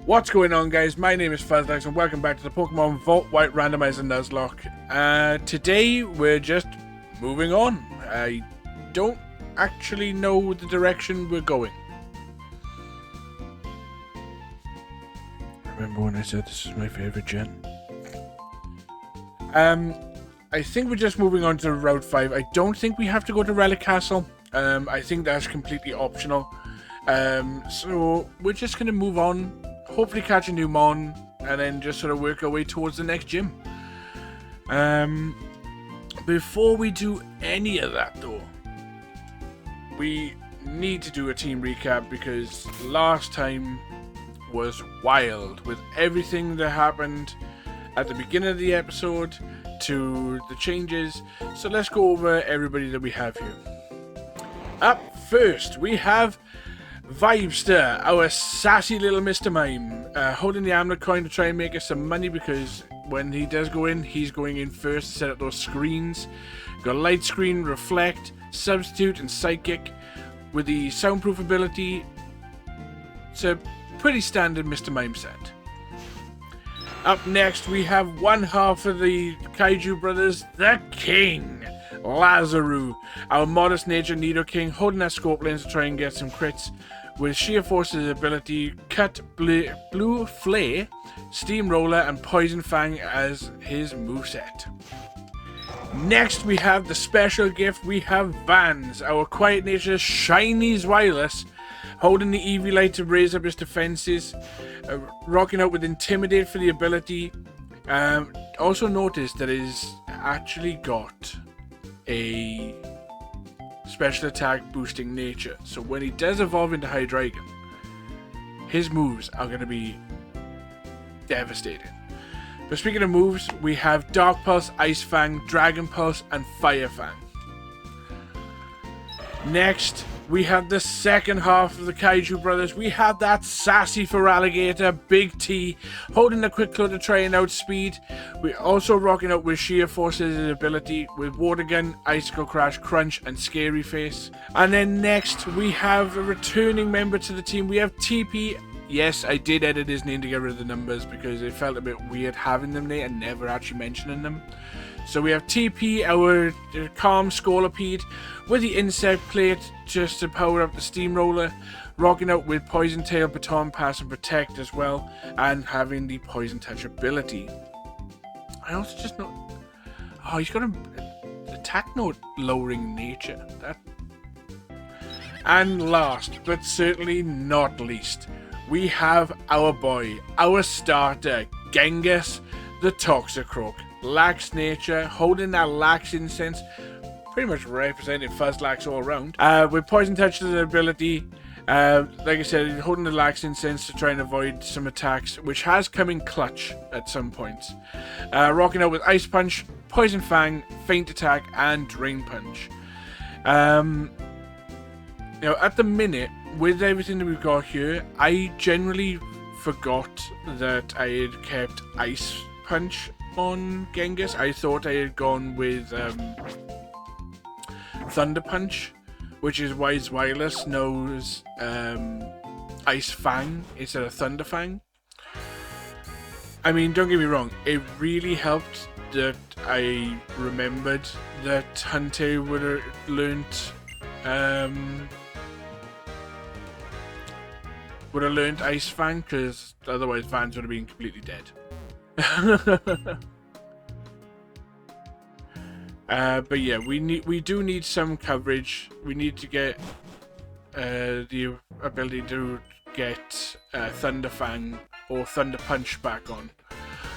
What's going on, guys? My name is Fuzzlax and welcome back to the Pokemon Volt White Randomised Nuzlocke. Today we're just moving on. I don't actually know the direction we're going. Remember when I said this is my favourite gen? I think we're just moving on to Route 5. I don't think we have to go to Relic Castle. I think that's completely optional. So we're just going to move on, hopefully catch a new Mon, and then just sort of work our way towards the next gym. Before we do any of that though, we need to do a team recap because last time was wild with everything that happened at the beginning of the episode to the changes. So let's go over everybody that we have here. Up first, we have Vibester, our sassy little Mr. Mime, holding the Amulet coin to try and make us some money because when he does go in, he's going in first to set up those screens. Got Light Screen, Reflect, Substitute, and Psychic. With the Soundproof ability, it's a pretty standard Mr. Mime set. Up next, we have one half of the Kaiju Brothers, the King, Lazaru, our modest nature Nidoking, holding that scope lens to try and get some crits. With Sheer Force's ability, Cut, Blue Flare, Steamroller, and Poison Fang as his moveset. Next, we have the special gift. We have Vans, our quiet nature shiny Zweilous, holding the Eevee Light to raise up his defenses, rocking out with Intimidate for the ability. Also notice that it's actually got a special attack boosting nature, so when he does evolve into Hydreigon, his moves are going to be devastating. But speaking of moves, we have Dark Pulse, Ice Fang, Dragon Pulse, and Fire Fang. Next, we have the second half of the Kaiju Brothers. We have that sassy Feraligatr, Big T, holding the Quick Claw to try and outspeed. We're also rocking out with Sheer Force's ability with Water Gun, Icicle Crash, Crunch, and Scary Face. And then next, we have a returning member to the team. We have TP. Yes, I did edit his name to get rid of the numbers because it felt a bit weird having them there and never actually mentioning them. So we have TP, our Calm Scolipede, with the Insect Plate just to power up the Steamroller, rocking out with Poison Tail, Baton Pass, and Protect as well, and having the Poison Touch ability. I also just know... Oh, he's got an attack note lowering nature. And last, but certainly not least, we have our boy, our starter, Genghis, the Toxicroak. Lax nature, holding that Lax Incense, pretty much representing Fuzzlax all around. With Poison Touch's ability, like I said, holding the Lax Incense to try and avoid some attacks, which has come in clutch at some points. Rocking out with Ice Punch, Poison Fang, Feint Attack, and Drain Punch. You know, at the minute, with everything that we've got here, I generally forgot that I had kept Ice Punch on Genghis. I thought I had gone with Thunder Punch, which is why Zweilous knows Ice Fang instead of Thunder Fang. I mean, don't get me wrong, it really helped that I remembered that Hunter would have learnt Ice Fang, because otherwise Vans would have been completely dead. But yeah, we do need some coverage. We need to get the ability to get Thunder Fang or Thunder Punch back on.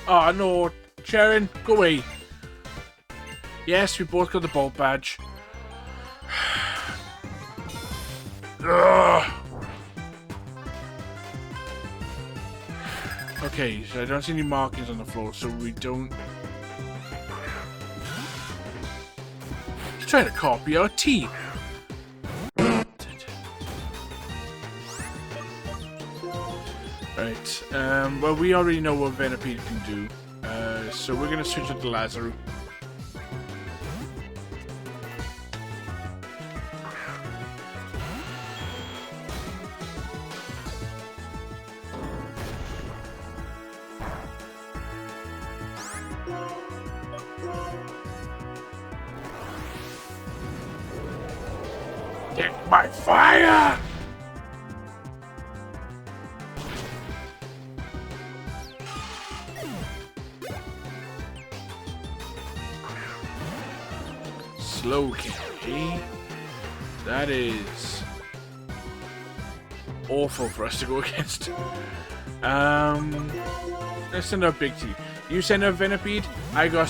Oh no, Cherin, go away. Yes, we both got the Bolt badge. Ugh. Okay, so I don't see any markings on the floor, so we don't... He's trying to copy our team. Right, well, we already know what Venipede can do, so we're going to switch up to Lazaru. my fire! Slow candy. That is awful for us to go against. Let's send out Big T. You send out Venipede. I got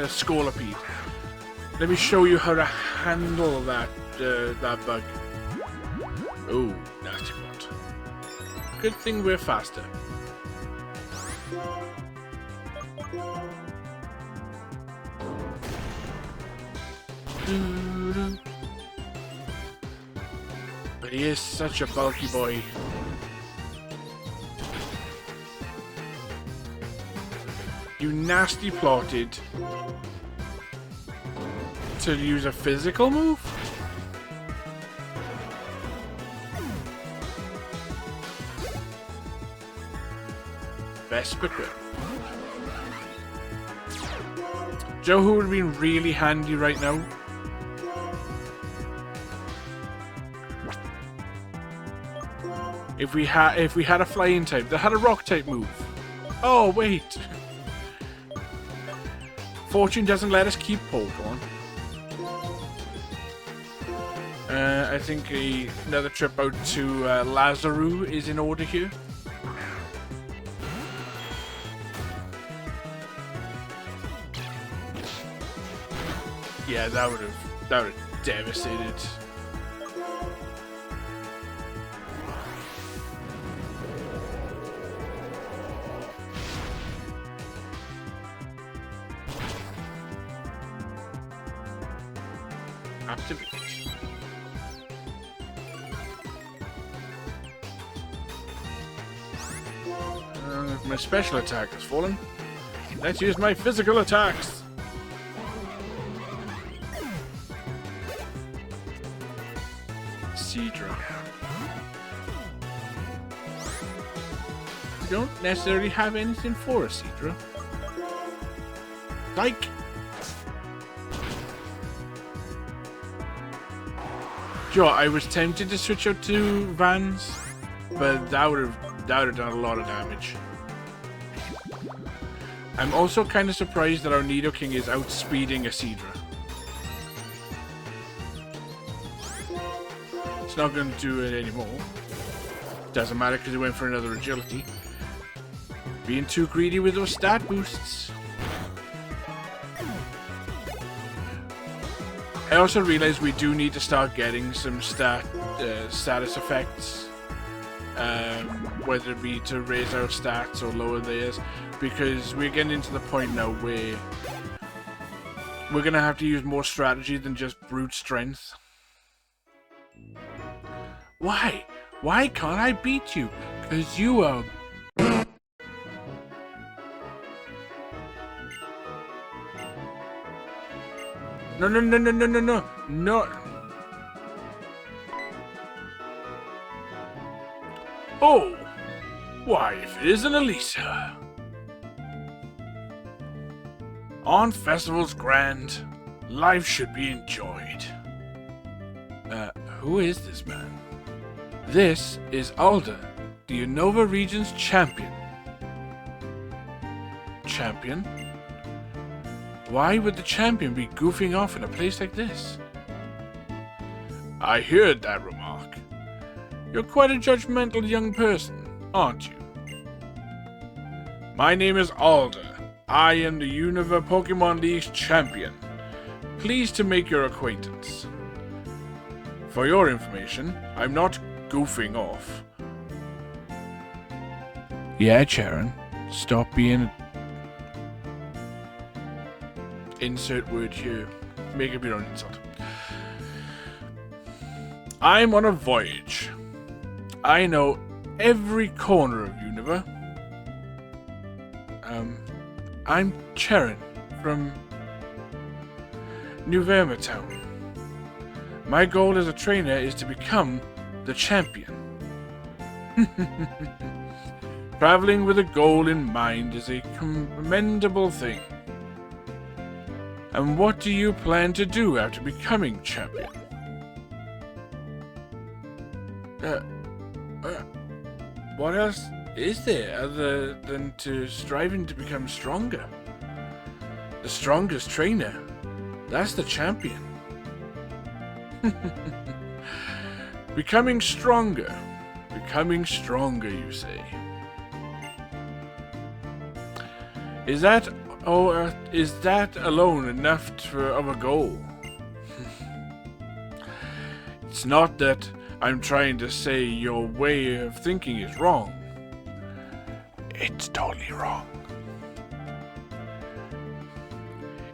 Scolipede. Let me show you how to handle that that bug. Oh, nasty one. Good thing we're faster. But he is such a bulky boy. You nasty plotted to use a physical move? Vespiquen. Joe, who would have been really handy right now? If we had a flying type that had a rock type move. Oh wait. Fortune doesn't let us keep Pokemon. I think another trip out to Lazaroo is in order here. Yeah, that would have devastated. Activate. My special attack has fallen. Let's use my physical attacks. Seadra. We don't necessarily have anything for a Seadra. Like. Sure, I was tempted to switch out to Vans, but that would have done a lot of damage. I'm also kind of surprised that our Nidoking is outspeeding a Seadra. It's not going to do it anymore. Doesn't matter because it went for another agility. Being too greedy with those stat boosts. I also realized we do need to start getting some status effects, whether it be to raise our stats or lower theirs, because we're getting into the point now where we're going to have to use more strategy than just brute strength. Why? Why can't I beat you? Because you are... No, no, no, no, no, no, no, no. Oh, why, if it isn't Elisa. On festivals grand, life should be enjoyed. Who is this man? This is Alda, the Unova Region's champion. Champion? Why would the champion be goofing off in a place like this? I heard that remark. You're quite a judgmental young person, aren't you? My name is Alda. I am the Unova Pokemon League's champion. Pleased to make your acquaintance. For your information, I'm not goofing off. Yeah, Cherin. Stop being... Insert word here. Make up your own insult. I'm on a voyage. I know every corner of Unova. I'm Cherin from New Verma Town. My goal as a trainer is to become the champion. Traveling with a goal in mind is a commendable thing. And what do you plan to do after becoming champion? Uh, uh, what else is there other than to striving to become stronger? The strongest trainer. That's the champion. Becoming stronger. Becoming stronger, you say. Is that alone enough of a goal? It's not that I'm trying to say your way of thinking is wrong. It's totally wrong.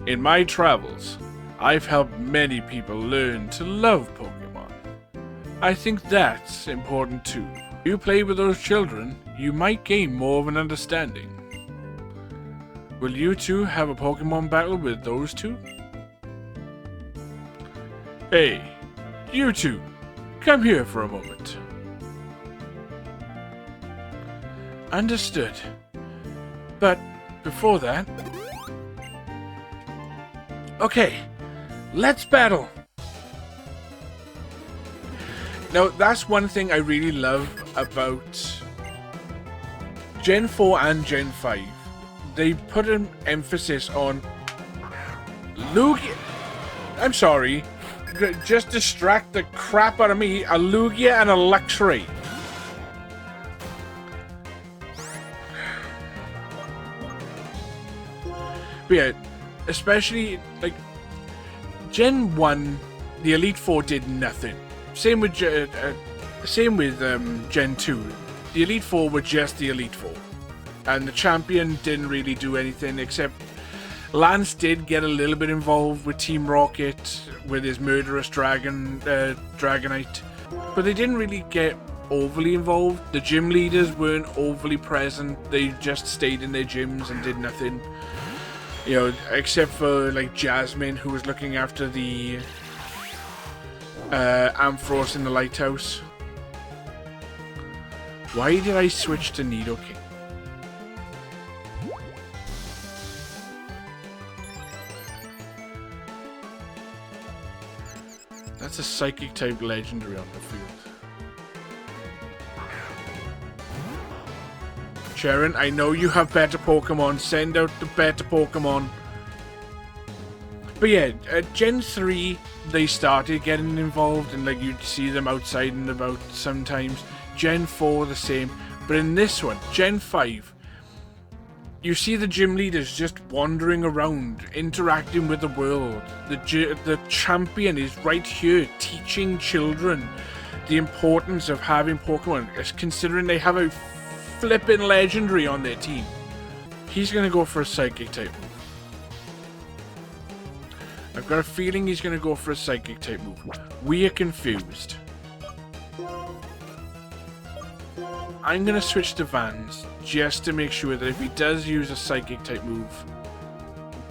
In my travels, I've helped many people learn to love Pokemon. I think that's important too. If you play with those children, you might gain more of an understanding. Will you two have a Pokemon battle with those two? Hey, you two, come here for a moment. Understood. But before that... Okay, let's battle! Now, that's one thing I really love about Gen 4 and Gen 5. They put an emphasis on Lugia. I'm sorry. Just distract the crap out of me. A Lugia and a Luxray. But yeah, especially like Gen 1, the Elite Four did nothing. Same with Gen 2. The Elite Four were just the Elite Four. And the champion didn't really do anything, except Lance did get a little bit involved with Team Rocket, with his murderous Dragonite. But they didn't really get overly involved. The gym leaders weren't overly present. They just stayed in their gyms and did nothing. You know, except for like Jasmine, who was looking after the Ampharos in the lighthouse. Why did I switch to Nidoking? That's a Psychic type legendary on the field. Cherin, I know you have better Pokemon. Send out the better Pokemon. But yeah, at Gen 3, they started getting involved, and like you'd see them outside and about sometimes. Gen 4, the same. But in this one, Gen 5, you see the gym leaders just wandering around, interacting with the world. The champion is right here, teaching children the importance of having Pokemon, considering they have a flippin' legendary on their team. He's going to go for a Psychic type move. I've got a feeling he's going to go for a Psychic type move. We are confused. I'm going to switch to Vans just to make sure that if he does use a Psychic type move,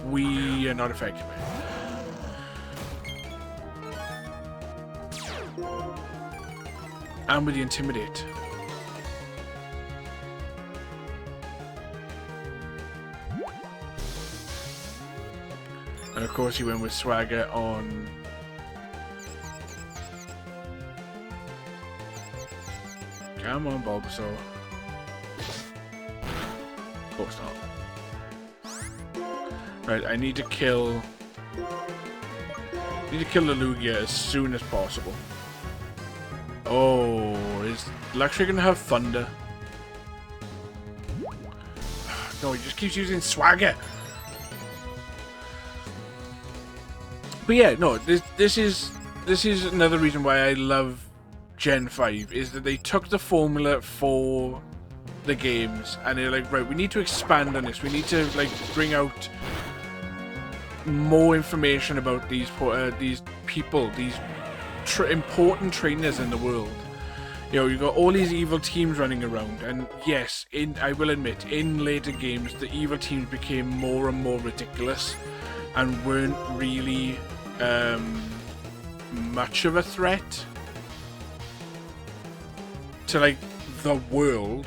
we are not affected by it. And with the Intimidate. And of course he went with Swagger on... Come on, Bulbasaur. Of course not. Right, I need to kill... the Lugia as soon as possible. Oh, is Luxray gonna have Thunder? No, he just keeps using Swagger. But yeah, no, this is another reason why I love Gen 5, is that they took the formula for the games and they're like, right, we need to expand on this. We need to like bring out more information about these people, these important trainers in the world. You know, you've got all these evil teams running around, and yes, I will admit, in later games, the evil teams became more and more ridiculous and weren't really much of a threat to like the world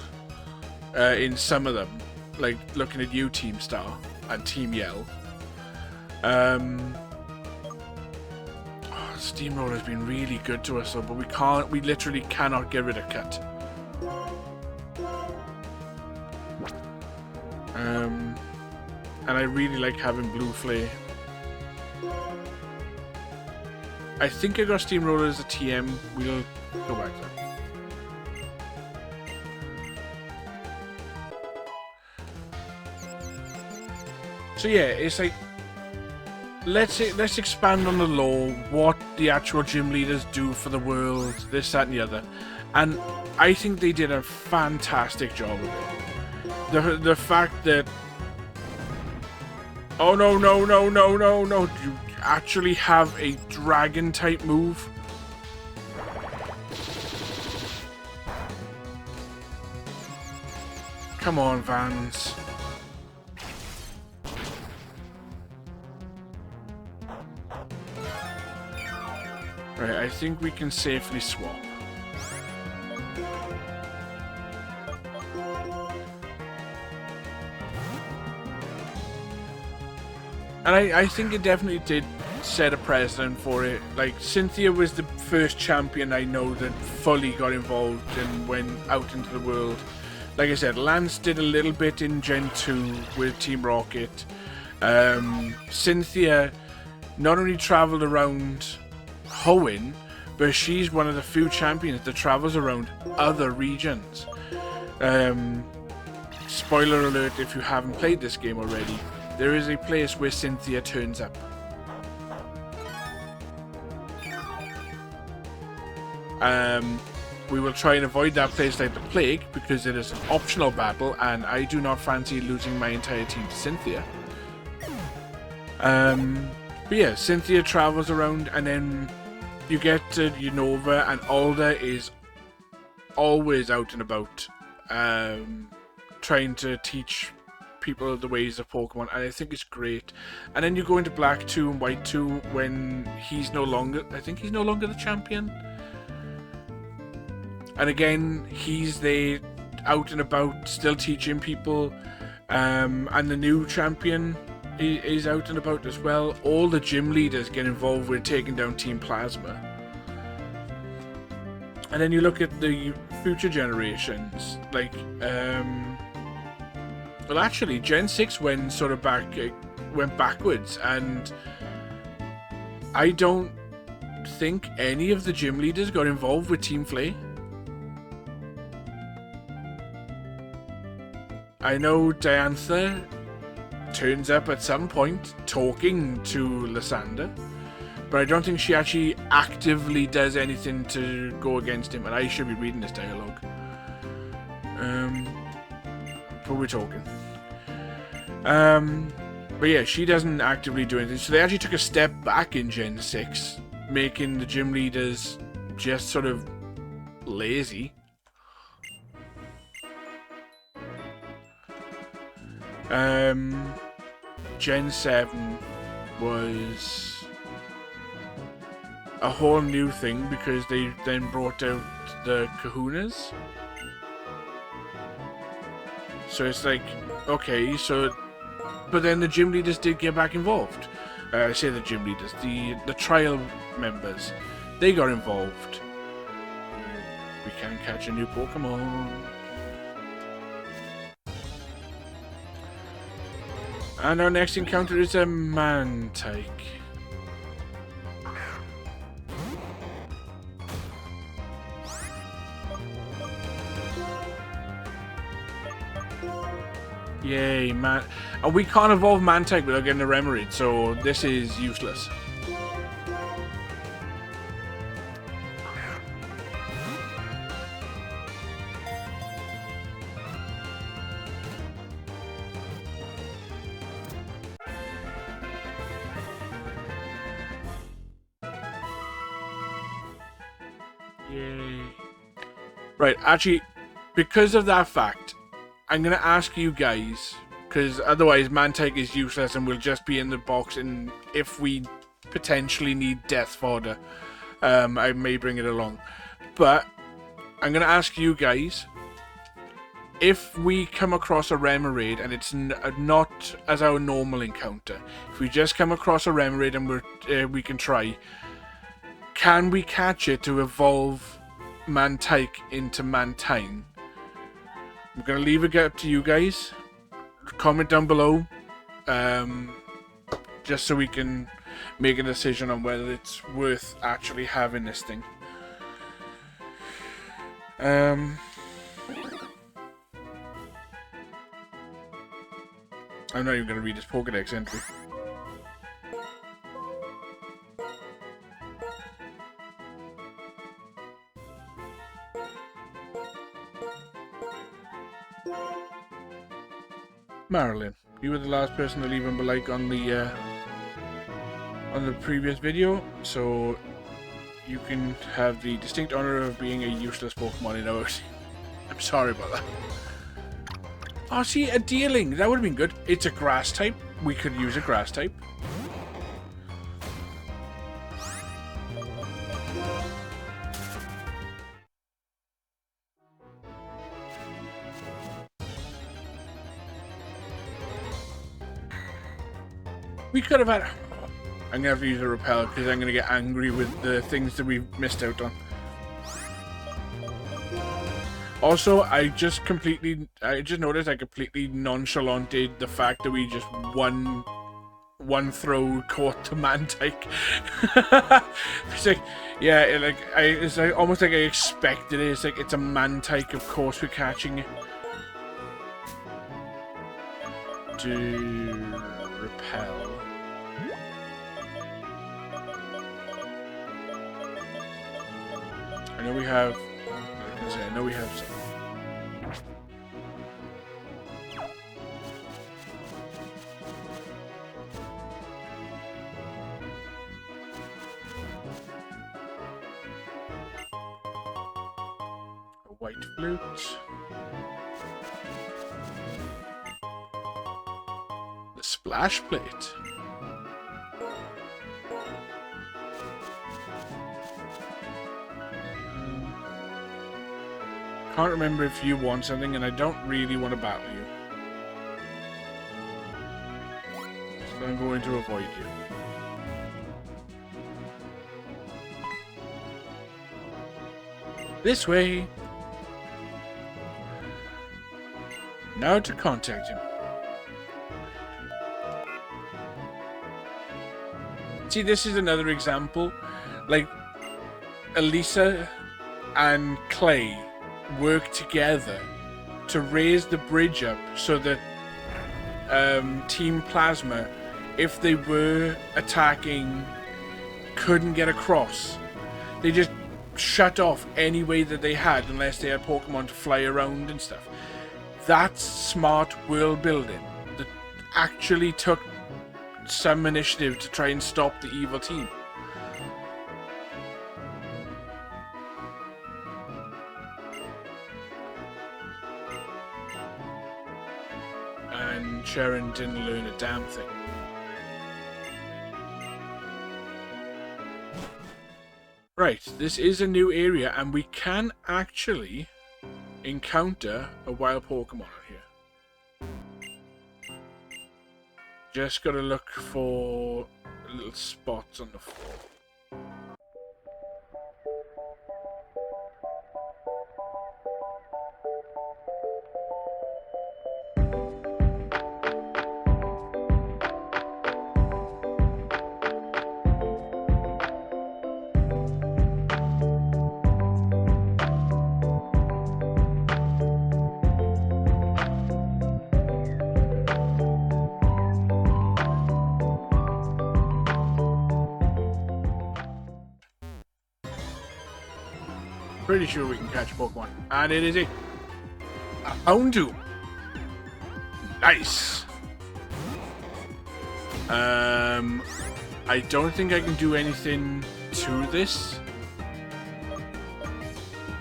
in some of them, like looking at you, Team Star and Team Yell. Steamroller's been really good to us though, but we literally cannot get rid of Cut. And I really like having Blue Flare. I think I got Steamroller as a TM. We'll go back there. So yeah, it's like, let's expand on the lore, what the actual gym leaders do for the world, this, that, and the other. And I think they did a fantastic job of it. The fact that... Oh no, no, no, no, no, no. You actually have a dragon type move. Come on, Vans. Right, I think we can safely swap. And I think it definitely did set a precedent for it. Like, Cynthia was the first champion I know that fully got involved and went out into the world. Like I said, Lance did a little bit in Gen 2 with Team Rocket. Cynthia not only travelled around Hoenn, but she's one of the few champions that travels around other regions. Spoiler alert if you haven't played this game already. There is a place where Cynthia turns up. We will try and avoid that place like the plague because it is an optional battle and I do not fancy losing my entire team to Cynthia. But yeah, Cynthia travels around and then you get to Unova and Alda is always out and about trying to teach people the ways of Pokemon, and I think it's great. And then you go into Black 2 and White 2 when he's no longer, I think he's no longer the champion. And again, he's there out and about, still teaching people. And the new champion is out and about as well. All the gym leaders get involved with taking down Team Plasma. And then you look at the future generations, like, well, actually, Gen 6 went sort of went backwards, and I don't think any of the gym leaders got involved with Team Flay. I know Diantha turns up at some point talking to Lysander, but I don't think she actually actively does anything to go against him, and I should be reading this dialogue. But we're talking. But yeah, she doesn't actively do anything. So they actually took a step back in Gen 6, making the gym leaders just sort of lazy. Gen 7 was a whole new thing because they then brought out the Kahunas. So it's like, okay, so... But then the gym leaders did get back involved. I say the gym leaders, the trial members. They got involved. We can catch a new Pokemon. And our next encounter is a Mantike. Yay, man. And we can't evolve Mantike without getting a Remoraid, so this is useless. Yay. Right, actually, because of that fact, I'm going to ask you guys, because otherwise Mantike is useless and will just be in the box, and if we potentially need death fodder, I may bring it along. But I'm going to ask you guys, if we come across a Remoraid and it's not as our normal encounter, if we just come across a Remoraid and we can try, can we catch it to evolve Mantike into Mantine? I'm going to leave it up to you guys. Comment down below. Just so we can make a decision on whether it's worth actually having this thing. I'm not even going to read his Pokedex entry. Marilyn, you were the last person to leave him a like on the previous video, so you can have the distinct honor of being a useless Pokemon in our team. I'm sorry about that. Oh, see, a Dealing. That would have been good. It's a grass type. We could use a grass type. We could have had... I'm going to have to use a Repel because I'm going to get angry with the things that we've missed out on. Also, I just noticed I completely nonchalanted the fact that we just one throw caught the Mantike. It's like, yeah, it's like almost like I expected it. It's like it's a Mantike, of course we're catching it. To repel. I know we have. I know we have some. A white flute. The splash plate. Can't remember if you want something, and I don't really want to battle you. So I'm going to avoid you. This way! Now to contact him. See, this is another example. Like, Elisa and Clay work together to raise the bridge up so that Team Plasma, if they were attacking, couldn't get across. They just shut off any way that they had unless they had Pokemon to fly around and stuff. That's smart world building that actually took some initiative to try and stop the evil team. And Cherin didn't learn a damn thing. Right, this is a new area, and we can actually encounter a wild Pokemon here. Just gotta look for little spots on the floor. Pretty sure we can catch a Pokemon. And it is a Houndoom. Nice. I don't think I can do anything to this.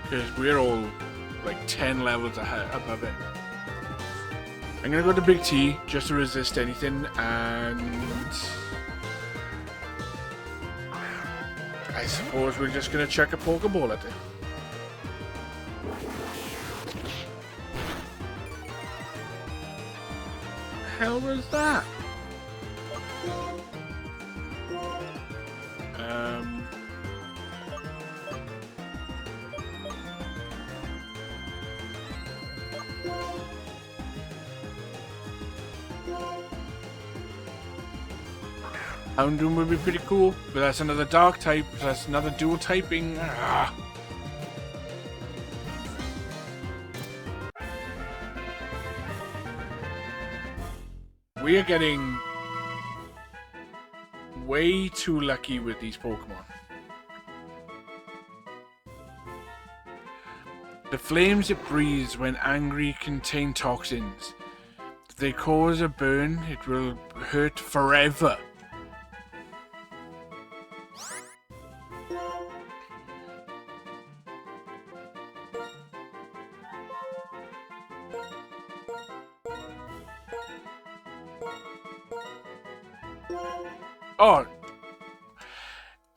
Because we're all like 10 levels above it. I'm going to go to Big T just to resist anything, and I suppose we're just going to chuck a Pokeball at it. Hell was that? Houndoom would be pretty cool, but that's another dark type, that's another dual typing. Ah. We are getting way too lucky with these Pokemon. The flames it breathes when angry contain toxins. If they cause a burn, it will hurt forever. Oh,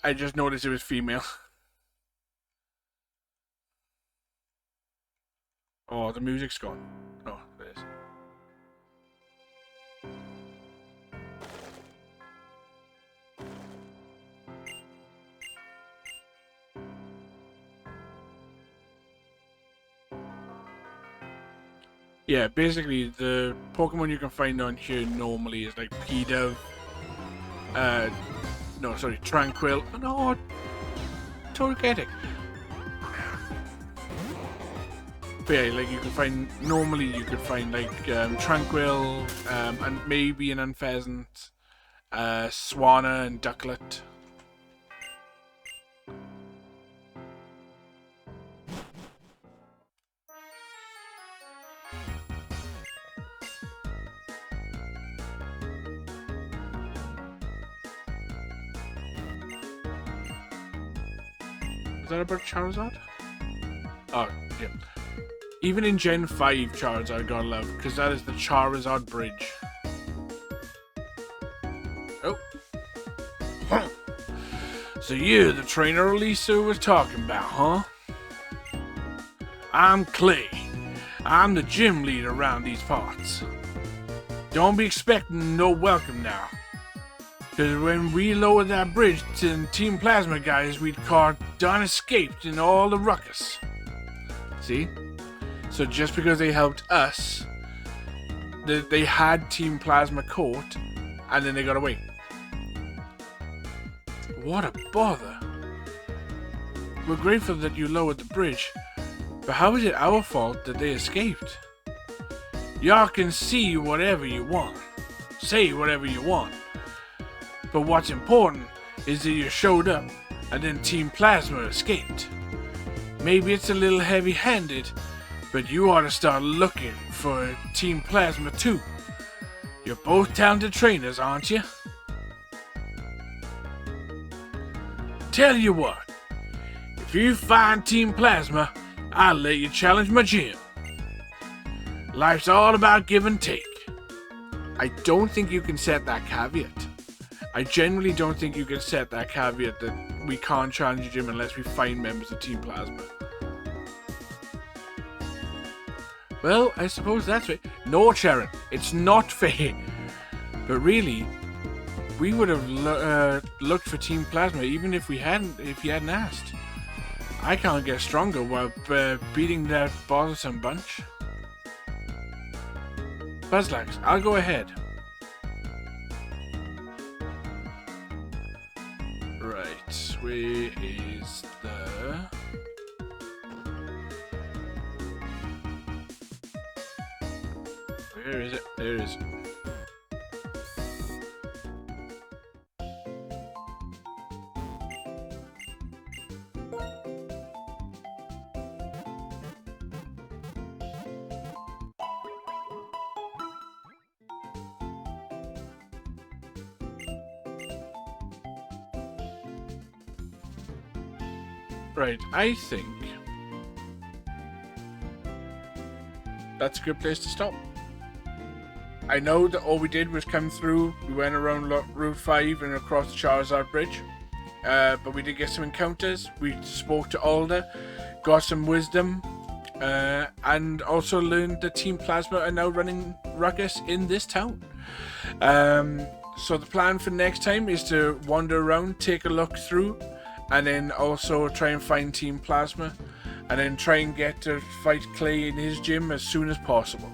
I just noticed it was female. Oh, the music's gone. Oh, there it is. Yeah, basically the Pokemon you can find on here normally is like P-Dove, no, sorry, Tranquil. Oh, no, Torgetic. But yeah, like you can find, normally you could find like Tranquil, and maybe an Unpheasant, Swanna and Ducklet. Is that about Charizard? Oh, yeah. Even in Gen 5 Charizard I gotta love, because that is the Charizard Bridge. Oh. So you're the trainer Lisa was talking about, huh? I'm Clay. I'm the gym leader around these parts. Don't be expecting no welcome now. Because when we lowered that bridge to Team Plasma guys, we'd caught done escaped in all the ruckus. See? So just because they helped us, they had Team Plasma caught, and then they got away. What a bother. We're grateful that you lowered the bridge, but how is it our fault that they escaped? Y'all can see whatever you want, say whatever you want. But what's important is that you showed up and then Team Plasma escaped. Maybe it's a little heavy-handed, but you ought to start looking for Team Plasma too. You're both talented trainers, aren't you? Tell you what, if you find Team Plasma, I'll let you challenge my gym. Life's all about give and take. I don't think you can set that caveat. I genuinely don't think you can set that caveat that we can't challenge your gym unless we find members of Team Plasma. Well, I suppose that's it. No, Cherin, it's not fair. But really, we would have looked for Team Plasma even if you hadn't asked. I can't get stronger while beating that bothersome bunch. Fuzzlax, I'll go ahead. Right, where is the... Where is it? There it is. Right, I think that's a good place to stop. I know that all we did was come through, we went around Route 5 and across the Charizard Bridge, but we did get some encounters. We spoke to Alder, got some wisdom, and also learned that Team Plasma are now running ruckus in this town. So the plan for next time is to wander around, take a look through, and then also try and find Team Plasma, and then try and get to fight Clay in his gym as soon as possible.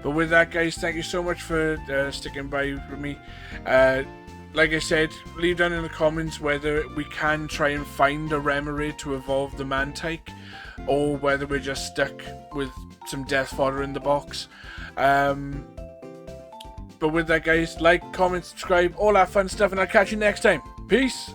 But with that, guys, thank you so much for sticking by with me. like I said, leave down in the comments whether we can try and find a Remoraid to evolve the Mantike, or whether we're just stuck with some death fodder in the box. But with that, guys, like, comment, subscribe, all that fun stuff, and I'll catch you next time. Peace!